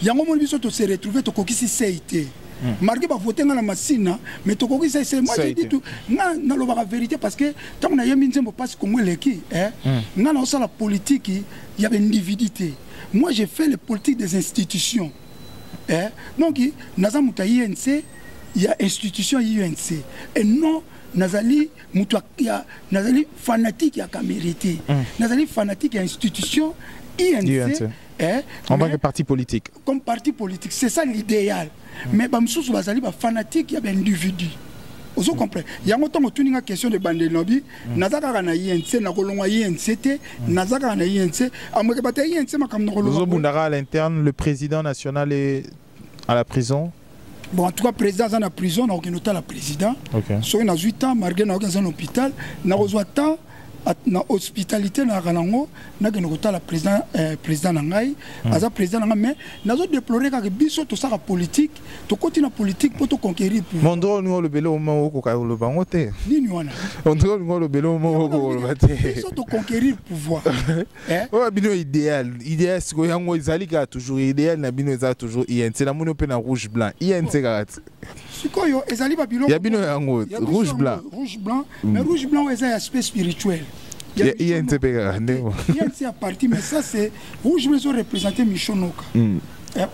Speaker 1: yango moni biso to se retrouver to kokisi seite marqué ba voter na Masina mais to kokisi c'est moi je dis tout na la vérité parce que tant na yemi nzembo passe comme leki na na la politique il y avait individualité moi j'ai fait les politiques des institutions donc naza muta INC il y a institution INC et non nazali mutu ya nazali fanatique ya Kamerhe nazali fanatique ya institution INC
Speaker 4: en tant que parti politique.
Speaker 1: Comme parti politique, c'est ça l'idéal. Mais bamsous bazali ba fanatique ya ba individu. Vous comprenez? Il y a longtemps que une question de bande lobby, nazaka na INC na kolongwa INCT, nazaka na INC, amwe ke bata INC makam na kolongwa.
Speaker 4: Bundara à l'interne, le président national est à la prison.
Speaker 1: Bon, en tout cas, le président est en prison, on a nota le président. So il a 8 ans, malgré qu'il est en hôpital, na reçoit temps na hospitalité na ranango na genokota la président nangai aza président nanga mais nazo déplorer ka biso to saka politique to continue politique pour to conquérir pour
Speaker 4: mondo ngo le belo mo ko ka lo bangote
Speaker 1: nini wana
Speaker 4: mondo ngo le belo mo ko lo bate
Speaker 1: biso to conquérir pouvoir
Speaker 4: oh bino idéal siko yango izali ka toujours idéal na bino za toujours INC na mono pe na rouge blanc INC ka
Speaker 1: sikoyo ezali ba bilo
Speaker 4: ya bino yango rouge blanc
Speaker 1: mais rouge blanc est aspect spirituel.
Speaker 4: Il y a un
Speaker 1: INC a parti, mais ça c'est où je me suis représenté Michel Noka.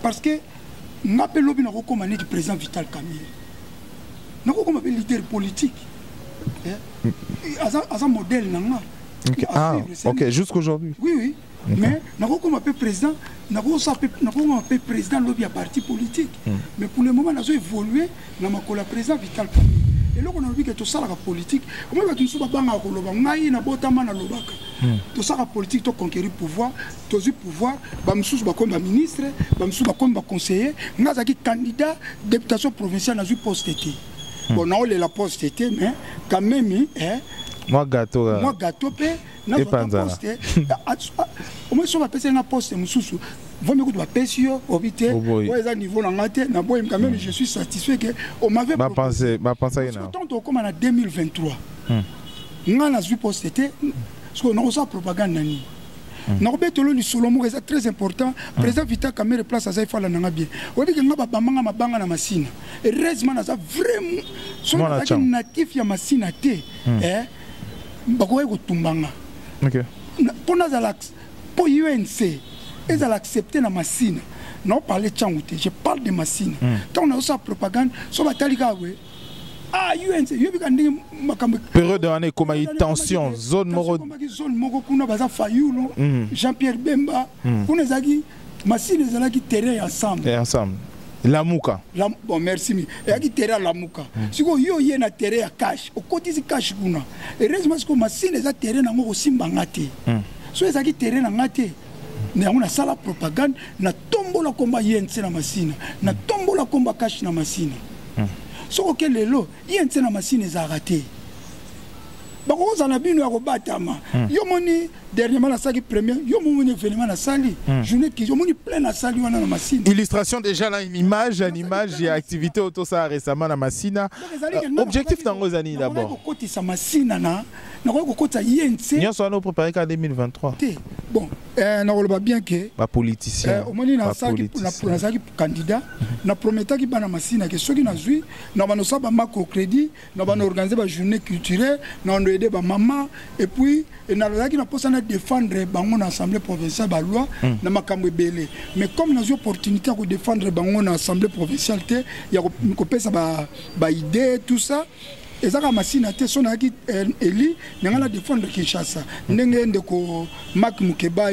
Speaker 1: Parce que n'appelle l'objet n'a recommandé du président Vital Kamerhe. N'a recommandé leader politique. À un modèle n'a.
Speaker 4: Ok, jusqu'aujourd'hui.
Speaker 1: Oui. Mais n'a recommandé président, n'a recommandé président lobby à parti politique. Mais pour le moment, n'a pas évolué, n'a pas président Vital Kamerhe. Et là, on a vu que tout ça, la politique, comment va-t-il se battre à Koloba? Naï na botama na lobaka. Tout ça, la politique, tu conquérir pouvoir, tu as pouvoir, bamsous ba comme ministre, bamsous ba comme conseiller, ngazaki candidat députation provinciale na poste été. Bon, on a la poste été, mais quand même,
Speaker 4: moi gâteau
Speaker 1: pe na poste. Au moins sur la poste na poste mususu. Vous me dites que vous habitez au niveau quand même je suis satisfait que on m'avait
Speaker 4: pensé
Speaker 1: tant comme en 2023 on a vu poster parce qu'on a aussi propagande nani Norbetolo ni Solomo est très important président Vital Kamerhe place à Zaïfa la nanga bien on dit que ngaba bamanga mabanga na Masina et heureusement na vraiment son natif ya Masina te bakoye ko tumbanga
Speaker 4: OK
Speaker 1: pour Nazalax pour UNC ils ont accepté la Massine. Non, parler de Tchangouté, je parle de Massine. Quand on a aussi la propagande, sur la Talikawe, Ah, UNC,
Speaker 4: période de l'année, comme il y a tension, zone moro.
Speaker 1: Zone moro, kuna baza Fayoulo, Jean-Pierre Bemba, kuna zaki, Massine zalaki terrain ensemble.
Speaker 4: Et ensemble. Lamouka.
Speaker 1: Bon, merci. Et qui terrain Lamouka. Si vous avez un terrain à cash, au côté de cash, kuna. Et reste parce que Massine est un terrain à moro simbangate. So les zaki terrain à ngate. On a ça la propagande, na tombo la combat UNC na Massine, na tombo la combat cash na Massine. So auquel les lots, UNC na Massine est raté. Bakoza na bino ya kobatama. Yo moni dernièrement la salle première, yo moni événement la salle. Journée qui yo moni plein la salle wana na Massine.
Speaker 4: Illustration déjà là une image et activité auto ça récemment na Massina. Objectif dans Rosani d'abord.
Speaker 1: Côté sa Massina na ko côté INC.
Speaker 4: Nous sommes préparés qu'en 2023.
Speaker 1: Bon, na ko bien que
Speaker 4: ba politicien.
Speaker 1: Au moni na salle na salle candidat na promettre ki bana Massina que ceux qui na zui na bano sa ba macro crédit, na bano organiser ba journée culturelle, na on aider ba maman et puis na la qui na posa na défendre bango na assemblée provinciale ba loi na makambo belé. Mais comme na opportunité ko défendre bango na assemblée provinciale té ya ko pesa ba idée tout ça. Et ça, Massina, son aki Eli, n'a défendre Kinshasa. N'engé ndeko Mak Mukeba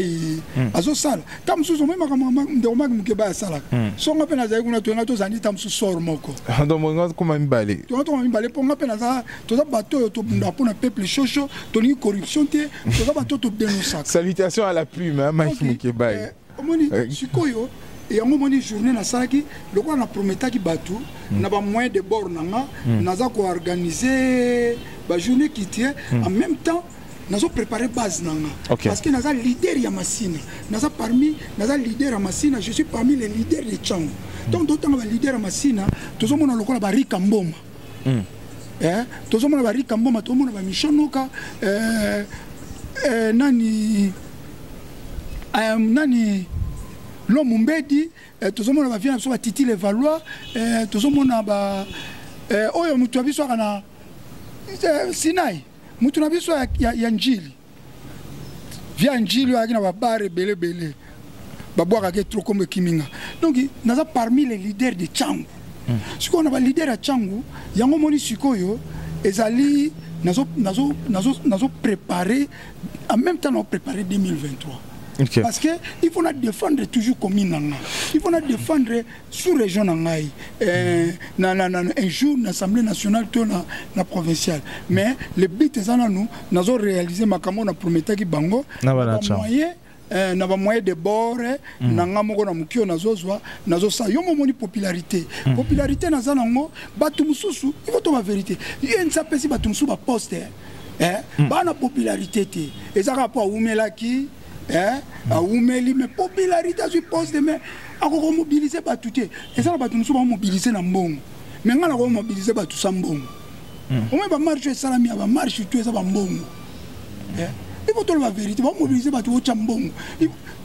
Speaker 1: azo sala. Tam sous même de Mak Mukeba sala. Son appel à Zaïguna, tu as tous années tam sous sort moko.
Speaker 4: Donc mon comment me balé.
Speaker 1: Tu as ton balé pour m'appeler à ça. Tu as bateau, tu as pour un peuple chocho, tu as corruption, tu as bateau, tu as dénoncé.
Speaker 4: Salutations à la plume, Mak Mukeba.
Speaker 1: Omoni, Sikoyo. Et à un moment de journée, na salaki, le quoi na promettait qui bateau, n'a pas moyen de bord nanga, n'a pas organiser la journée qui tient. En même temps, n'a pas préparé base nanga. Parce que n'a pas leader ya Massina, n'a pas parmi, n'a pas leader à Massina. Je suis parmi les leaders de Tchang. Donc d'autant que leader à Massina, tout le monde a le quoi la barrique en bombe. Tout le monde a la barrique en bombe, tout le monde a Michonoka, nani. L'homme mbedi, tout le monde va venir sur la Titi les Valois, tout le monde va. Oh, tu as vu ça na Sinaï, tu as vu ça Yanjili. Via Yanjili, il y a un bar belé belé. Baboua qui est trop comme Kiminga. Donc, nous avons parmi les leaders de Tchangou. Si on a un leader à Tchangou, il y a un moment Sikoyo, et Zali, nous avons préparé, en même temps, nous avons préparé 2023. Parce qu'il faut défendre toujours comme il faut défendre sous-région. Un jour, l'Assemblée nationale, la provinciale. Mais le but est que nous avons réalisé ma caméra promettait que Bango n'a pas moyen de bord, n'a pas moyen de popularité. Popularité, il faut la vérité. Il y a une sapécie qui poste. La popularité. Et ça n'a pas qui mais popularité sur poste de main à mobiliser pas tout et ça va nous mobiliser dans bon mais on va mobiliser pas tout ça bon on va marcher salami va marcher tout ça va bon il faut la vérité va mobiliser pas tout ça bon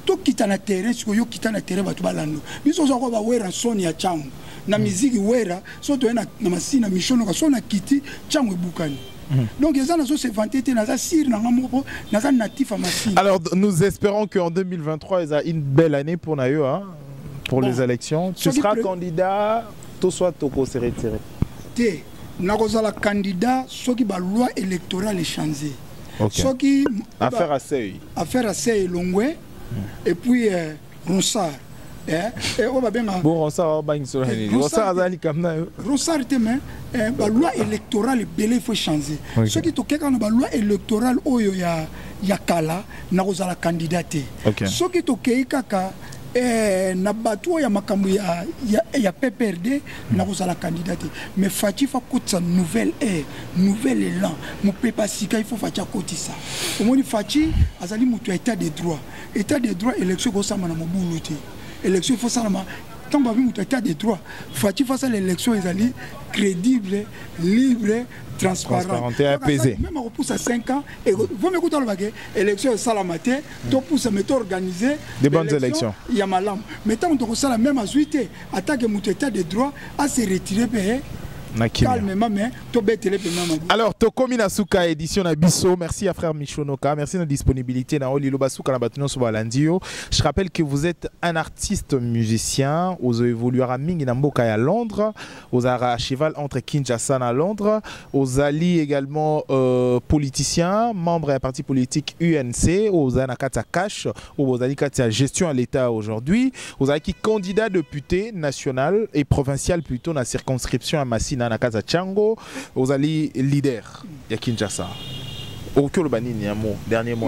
Speaker 1: tout quitter na terrain ce que yo quitter na terrain va tout balando biso ça va wera son ya changu na musique wera so to na Massina mishono ka so na kiti changu bukani. Donc,
Speaker 4: alors, nous espérons qu'en 2023, il y a une belle année pour Nayo, hein, pour les élections. Tu seras candidat, toi soit Toko s'est retiré.
Speaker 1: Nous sommes candidat, ce qui est la loi électorale est changée.
Speaker 4: Affaire à Sey.
Speaker 1: Affaire à Sey, Longwe, et puis Ronsard.
Speaker 4: Bon, Ronsard,
Speaker 1: la loi électorale il faut changer. Ce qui est la loi électorale, il y a Kala, il y a la candidature. Ce qui est na bateau ya makambo ya PPRD na la candidature. Mais Fati fa kotsa nouvelle ère, nouvel élan. Mon pepa sika il faut Fati koti ça. Au moins Fati azali mutu état de droit. État de droit élection ko sama na mobuluté. Élection il faut ça tant que vous avez état de droit, Fati face à l'élection, ils allaient crédible, libre, transparent
Speaker 4: et apaisé.
Speaker 1: Même on repousse à 5 ans, et vous m'écoutez le baguette, élection salamate, tout pousse à mettre organisé.
Speaker 4: Des bonnes élections.
Speaker 1: Il y a malam. Mais tant qu'on a la même azuité, attaque mon état de droit à se retirer, calmement, mais tu bête les paiements.
Speaker 4: Alors, Tokomi Nasuka, édition Nabiso. Merci à frère Michonoka. Merci de la disponibilité. Je rappelle que vous êtes un artiste musicien. Vous évoluez à Mingi Namboka à Londres. Vous avez à cheval entre Kinshasa et Londres. Vous allez également politicien, membre du parti politique UNC. Vous avez un cash. Vous avez une gestion à l'État aujourd'hui. Vous avez qui candidat député national et provincial plutôt dans la circonscription à Massina na Kaza Tchango. Vous allez leader de Kinshasa. Auquel dernier mot.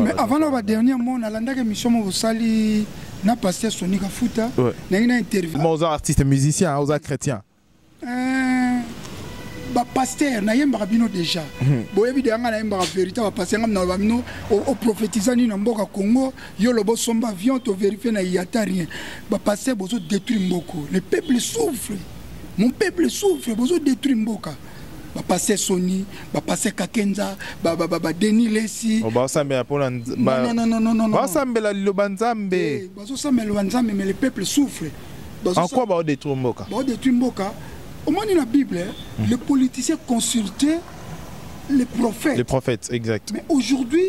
Speaker 1: Mais avant le dernier mot, on a l'andaka mission au sali na pasteur Sonika Futa. Na une interview.
Speaker 4: Vous êtes artiste musicien, vous êtes chrétien.
Speaker 1: Ba pasteur na yemba bino déjà. Bo yebi de nga na yemba vérité ba pasteur ngam na ba bino au prophétisani na mboka Congo yo lobo somba vion to vérifier na yata rien. Ba pasteur bozo détruire mboko. Le peuple souffre. Mon peuple souffre, bozo détruire mboka. Ba passer Sony, ba passer Kakenza, ba Denis Lessi.
Speaker 4: O ba sambela pour
Speaker 1: non.
Speaker 4: Ba sambela Lobanzambe.
Speaker 1: Bazo sambela Lobanzambe mais le peuple souffre.
Speaker 4: En quoi ba détruire mboka?
Speaker 1: Ba détruire mboka. Au moins dans la Bible, les politiciens consultaient les prophètes.
Speaker 4: Les prophètes, exact.
Speaker 1: Mais aujourd'hui,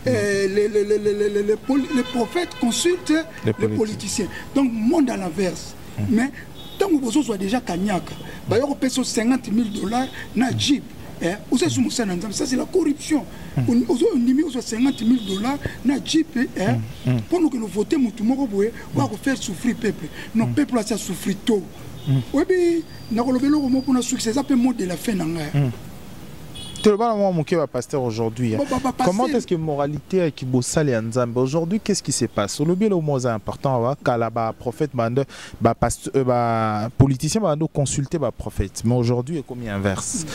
Speaker 1: les prophètes consultent les politiciens. Donc, monde à l'inverse. Mais tant que vous soyez déjà Kanyaka, vous avez payé $50,000 dans Jeep. Ça, c'est la corruption. Vous avez $50,000 dans Jeep pour nous que nous votions, nous allons faire souffrir le peuple. Nos peuples ont souffert tôt. Oui, mais nous succès, ça peut monter la fin.
Speaker 4: Pasteur aujourd'hui. Comment est-ce que moralité avec Bossal et Nzambe aujourd'hui, qu'est-ce qui se passe? Au le mot important, quand la prophète, politicien va consulter le prophète, mais aujourd'hui est comme inverse.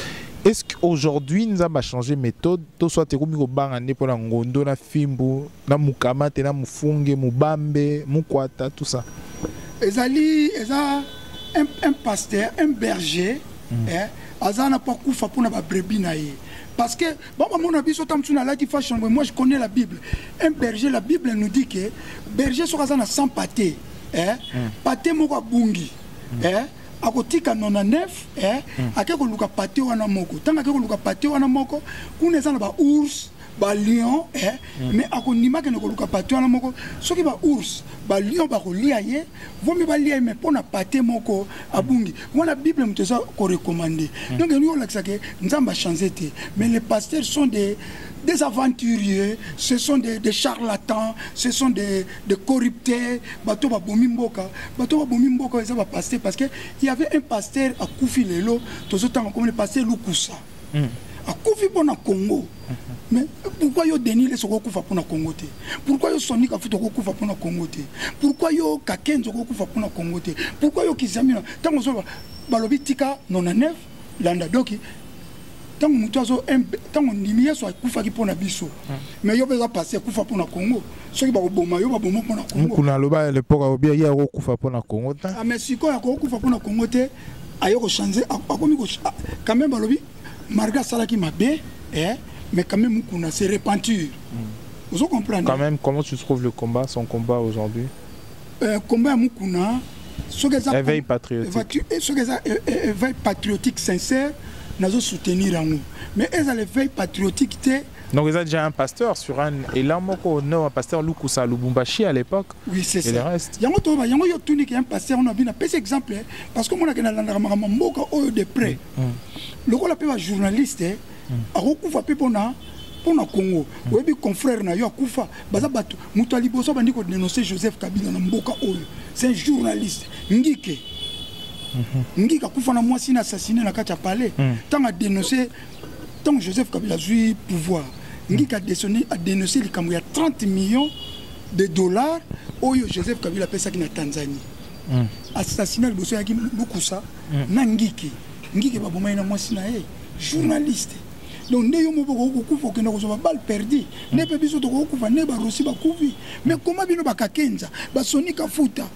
Speaker 4: Est-ce qu'aujourd'hui nous avons changé de méthode? Tout soit comme au bangane pour la ngondo na fimbu, na mukamate, na mufunge, mubambe, mukwata, tout ça.
Speaker 1: Ezali, un pasteur, un berger, azana pas koufa pour na brebis naie. Parce que moi je connais la Bible. Un berger, la Bible nous dit que berger sera sans pâté, pâté moka bungi, akotika 99, akeko luka pâté wana moko. Tanga akeko luka pâté wana moko, kuneza na ba ours. Ba lion mais akonima ke nokoluka pâté wana moko soki ba ours ba lion ba kolia ye vomi ba lia mais pona pâté moko abungi wana Bible muteza ko recommander donc nous on l'axe que nzamba changer té mais les pasteurs sont des aventuriers, ce sont des charlatans, ce sont des corrupteurs. Bato ba bomi mboka ça va passer parce que il y avait un pasteur à Koufi Lelo, tous autant comme le pasteur Lukusa. À Koufi pour na Congo. Mais pourquoi yo Denis les Kufa pour na Congo? Pourquoi yo Sonic a fait Kufa pour na Congo? Pourquoi yo Kakenzo Kufa pour na Congo? Pourquoi yo Kizamina tant que balobi tika 99 landa doki tant que nimia soit Kufa qui pour na biso. Mais yo va passer Kufa pour na Congo. Ceux qui ba boma yo ba boma pour na Congo.
Speaker 4: Kuna loba le port obia ya Kufa pour na Congo.
Speaker 1: Ah mais si ko ya Kufa pour na Congo te ayo ko changer quand même balobi Marga Salaki m'a bien, mais quand même, c'est repentir. Vous comprenez?
Speaker 4: Quand même, comment tu trouves le combat, son combat aujourd'hui?
Speaker 1: Combat à Mukuna,
Speaker 4: éveil patriotique.
Speaker 1: Éveil patriotique sincère, nous allons soutenir en nous. Mais l'éveil patriotique,
Speaker 4: donc vous êtes déjà un pasteur sur un élan moko non un pasteur Lukusa Lubumbashi à l'époque.
Speaker 1: Oui c'est ça.
Speaker 4: Et le reste.
Speaker 1: Yango yo tuni qui un pasteur on a bien un exemple parce que moi na landa mboka oyo de près. Le ko la pe journaliste a okufa pe pona Congo. Webi confrère na yo akufa baza batu mutu aliboso bandi ko dénoncer Joseph Kabila na mboka oyo. C'est un journaliste ngike. Ngika kufa na mwasi na assassiné na kati ya palais. Tant a dénoncer tant Joseph Kabila a eu pouvoir. Ngika a dénoncé les Camerounais 30 millions de dollars au Joseph Kabila a ça qui na Tanzanie. Assassiné le bosso yaki beaucoup ça. Nangiki. Ngiki ba boma ina mwasi na ye. Journaliste. Donc ne yo moboko kufa ke na ko balle perdu. Ne pe biso to ko kufa ne ba rosi ba kufi. Mais comment bino ba kakenza ba sonika futa.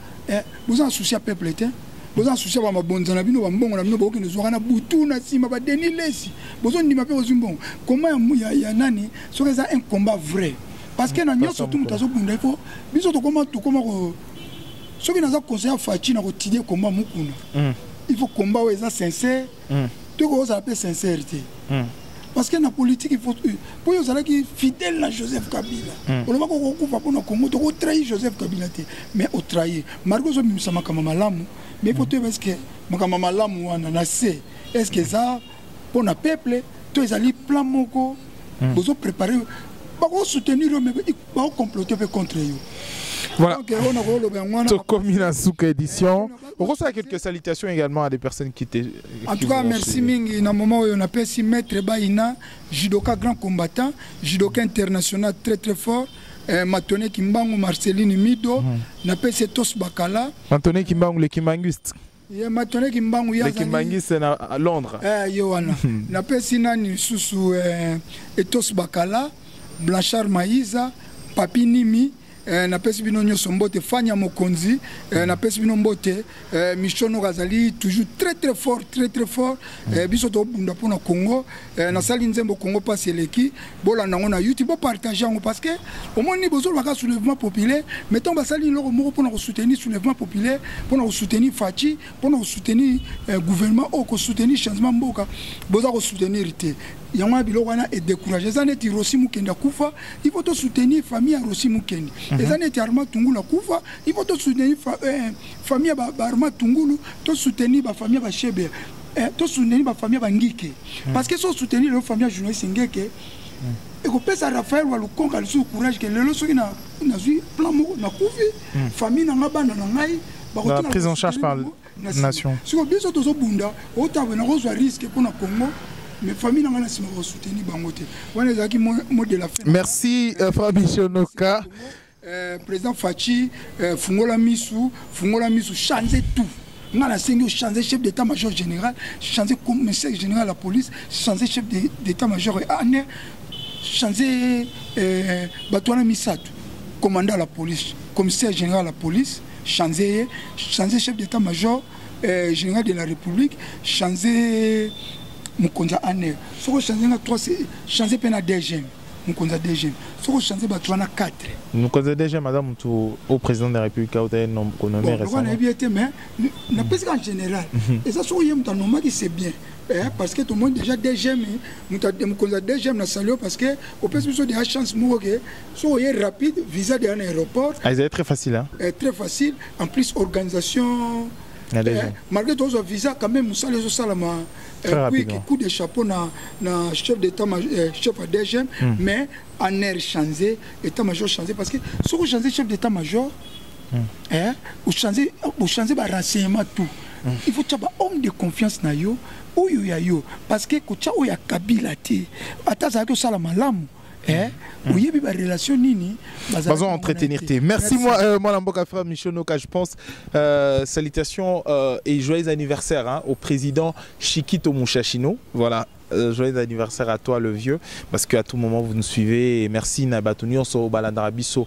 Speaker 1: Vous en souciez peuple té. Vous en souciez ba mabonza bino ba mbongo na bino ba okene zo kana butu na sima ba Denis Lessi. Vous ndima pe ozumbongo. Comment ya nani so ça un combat vrai. Parce que na nyoso tout mutazo bunda ifo biso to comment ko ce qui nous a conseillé à Fachi na ko tider combat mukuna. il faut combat où ils sont sincères. Tout le monde s'appelle sincérité. Parce que dans la politique, il faut pour eux qui fidèle à Joseph Kabila. On va pour le Congo, on trahit Joseph Kabila. Mais on trahit. Margot Zomi Moussama Kamamalamu. Mais il faut te dire que Makamamalamu est-ce que ça pour le peuple, tous les alliés plan moko, vous ont préparé. Pour soutenir, mais pour comploter contre eux.
Speaker 4: Voilà. Comme une sous-édition. On reçoit quelques salutations également à des personnes qui étaient.
Speaker 1: En tout cas, merci Mingi. Dans le moment où on appelle si Maître Baïna, judoka grand combattant, judoka international très très fort. Matone Kimbangu Marceline Mido, n'appelle c'est Tos Bakala.
Speaker 4: Matone Kimbangu le Kimbanguiste.
Speaker 1: Matone Kimbangu
Speaker 4: le Kimbanguiste c'est à Londres.
Speaker 1: Yohana. N'appelle si Nani Susu Tos Bakala, Blanchard Maïza, Papi Nimi. Na pesi bino nyoso mbote Fanya Mokonzi na pesi bino mbote Michono Gazali toujours très très fort biso to bunda pona Congo na sali nzembo Congo passe leki bola nango na YouTube partager ngo parce que au moins ni besoin baka soulèvement populaire mettons ba sali loko moko pona soutenir soulèvement populaire pona soutenir Fachi pona soutenir gouvernement ou ko soutenir changement mboka boza ko soutenir té yama bilokana et décourager ça net Rossi Mukenda kufa il faut te soutenir famille Rossi Mukenda les années Arma Tungulu kufa il faut te soutenir famille Arma Tungulu te soutenir ba famille ba Chebe te soutenir ba famille ba Ngike parce que so soutenir la famille journaliste Ngike et ko pesa Raphaël wa lukonga le courage que le soki na zui plan moko na kufi famille na ngabana na ngai
Speaker 4: ba la prise en charge par la nation
Speaker 1: so biso to so bunda o tawe na rozwa risque pour na Congo. Mais famille n'a pas soutenu Bangote.
Speaker 4: Merci Frère Michonoka.
Speaker 1: Président Fachi, Fungola Misu, changer tout. On a changé chef d'état-major général, changer commissaire général de la police, changer chef d'état-major et changer Batouana Misatou, commandant de la police, commissaire général de la police, changer chef d'état-major général de la République, changer Mukonza Anne, si vous changez la 3, changez pas la DGM. Mukonza DGM. Si vous changez la 4.
Speaker 4: Mukonza DGM, madame, au président de la République, vous avez nommé récemment.
Speaker 1: Mais n'a pas en général. Et ça, c'est bien. Parce que tout le monde déjà DGM, Mukonza DGM na salio parce que au plus besoin de la chance mourir, soyez rapide, visa d'un aéroport.
Speaker 4: Ah, c'est très facile, hein.
Speaker 1: Très facile. En plus, organisation. Malgré tout ce visa, quand même, nous allons salama. Coup de chapeau na chef d'état-major, chef à DGM, mais en air changé, état-major changé parce que si vous changez chef d'état-major, vous changez le renseignement tout. Il faut avoir un homme de confiance na yo, ou yo parce que quand tu as Kabila té, attends que ça la malamu. Oui, il y a une relation nini.
Speaker 4: Vas-y entretenir. Merci moi, Mboka Frère Michonoka, je pense. Salutations et joyeux anniversaire hein, au président Chikito Mouchachino. Voilà, joyeux anniversaire à toi le vieux, parce qu'à tout moment vous nous suivez. Et merci Nabatunion so Balandarabiso.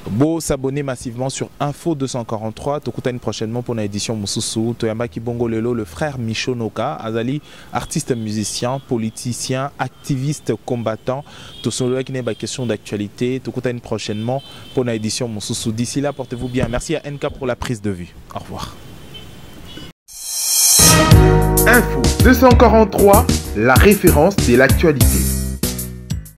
Speaker 4: Beau s'abonner massivement sur Info 243. Tokutani prochainement pour une édition Moussousou. Toyamba Kibongo Lelo, le frère Michonoka. Azali, artiste musicien, politicien, activiste, combattant. Tosolo qui n'est pas question d'actualité. Tokutani prochainement pour une édition Moussousou. D'ici là, portez-vous bien. Merci à NK pour la prise de vue. Au revoir.
Speaker 2: Info 243, la référence de l'actualité.